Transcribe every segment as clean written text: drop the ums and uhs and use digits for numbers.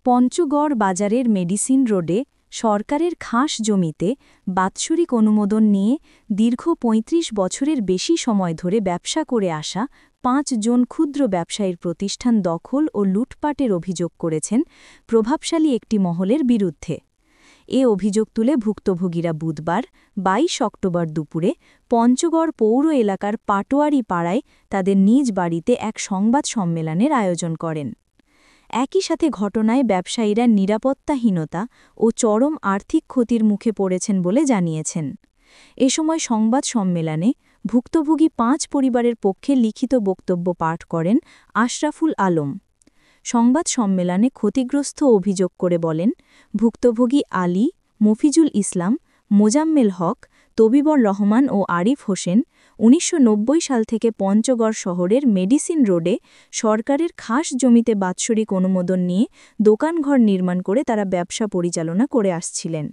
পঞ্চগড় বাজারের মেডিসিন রোডে সরকারের খাস জমিতে বাৎসরিক অনুমোদন নিয়ে দীর্ঘ ৩৫ বছরের বেশি সময় ধরে ব্যবসা করে আসা ৫ জন ক্ষুদ্র ব্যবসায়ীর প্রতিষ্ঠান দখল ও লুটপাটের অভিযোগ করেছেন প্রভাবশালী একটি মহলের বিরুদ্ধে। এ অভিযোগ তুলে ভুক্তভোগীরা বুধবার ২২ অক্টোবর দুপুরে পঞ্চগড় পৌর এলাকার পাটোয়ারি পাড়ায় তাদের নিজ বাড়িতে এক সংবাদ সম্মেলনের আয়োজন করেন। একই সাথে ঘটনায় ব্যবসায়ীরা নিরাপত্তাহীনতা ও চরম আর্থিক ক্ষতির মুখে পড়েছেন বলে জানিয়েছেন। এ সময় সংবাদ সম্মেলনে ভুক্তভোগী ৫ পরিবারের পক্ষে লিখিত বক্তব্য পাঠ করেন আশরাফুল আলম। সংবাদ সম্মেলনে ক্ষতিগ্রস্ত অভিযোগ করে বলেন, ভুক্তভোগী আলী, মফিজুল ইসলাম, মোজাম্মেল হক, তবিবর রহমান ও আরিফ হোসেন ১৯৯০ সাল থেকে পঞ্চগড় শহরের মেডিসিন রোডে সরকারের খাস জমিতে বাৎসরিক অনুমোদন নিয়ে দোকানঘর নির্মাণ করে তারা ব্যবসা পরিচালনা করে আসছিলেন।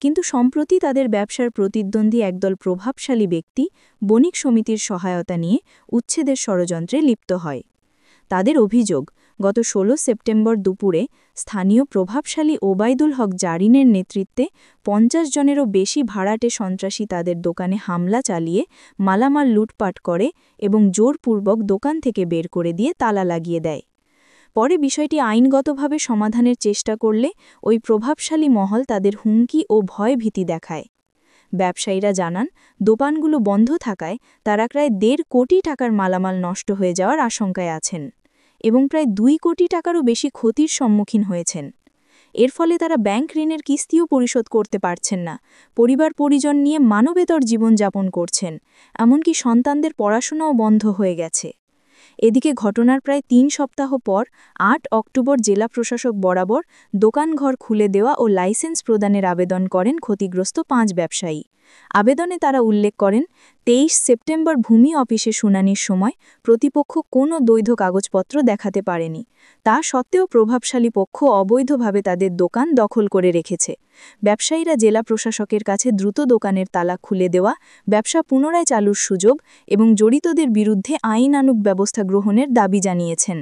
কিন্তু সম্প্রতি তাদের ব্যবসার প্রতিদ্বন্দ্বী একদল প্রভাবশালী ব্যক্তি বণিক সমিতির সহায়তা নিয়ে উচ্ছেদের ষড়যন্ত্রে লিপ্ত হয়। তাদের অভিযোগ, গত ১৬ সেপ্টেম্বর দুপুরে স্থানীয় প্রভাবশালী ওবায়দুল হক জারিনের নেতৃত্বে ৫০ জনেরও বেশি ভাড়াটে সন্ত্রাসী তাদের দোকানে হামলা চালিয়ে মালামাল লুটপাট করে এবং জোরপূর্বক দোকান থেকে বের করে দিয়ে তালা লাগিয়ে দেয়। পরে বিষয়টি আইনগতভাবে সমাধানের চেষ্টা করলে ওই প্রভাবশালী মহল তাদের হুমকি ও ভয়ভীতি দেখায়। ব্যবসায়ীরা জানান, দোকানগুলো বন্ধ থাকায় তারা প্রায় ১.৫ কোটি টাকার মালামাল নষ্ট হয়ে যাওয়ার আশঙ্কায় আছেন এবং প্রায় ২ কোটি টাকারও বেশি ক্ষতির সম্মুখীন হয়েছেন। এর ফলে তারা ব্যাংক ঋণের কিস্তিও পরিশোধ করতে পারছেন না, পরিবার পরিজন নিয়ে মানবেতর জীবনযাপন করছেন, এমনকি সন্তানদের পড়াশোনাও বন্ধ হয়ে গেছে। এদিকে ঘটনার প্রায় ৩ সপ্তাহ পর ৮ অক্টোবর জেলা প্রশাসক বরাবর দোকানঘর খুলে দেওয়া ও লাইসেন্স প্রদানের আবেদন করেন ক্ষতিগ্রস্ত ৫ ব্যবসায়ী। আবেদনে তারা উল্লেখ করেন, ২৩ সেপ্টেম্বর ভূমি অফিসে শুনানির সময় প্রতিপক্ষ কোনো বৈধ কাগজপত্র দেখাতে পারেনি। তা সত্ত্বেও প্রভাবশালী পক্ষ অবৈধভাবে তাদের দোকান দখল করে রেখেছে। ব্যবসায়ীরা জেলা প্রশাসকের কাছে দ্রুত দোকানের তালা খুলে দেওয়া, ব্যবসা পুনরায় চালুর সুযোগ এবং জড়িতদের বিরুদ্ধে আইনানুগ ব্যবস্থা গ্রহণের দাবি জানিয়েছেন।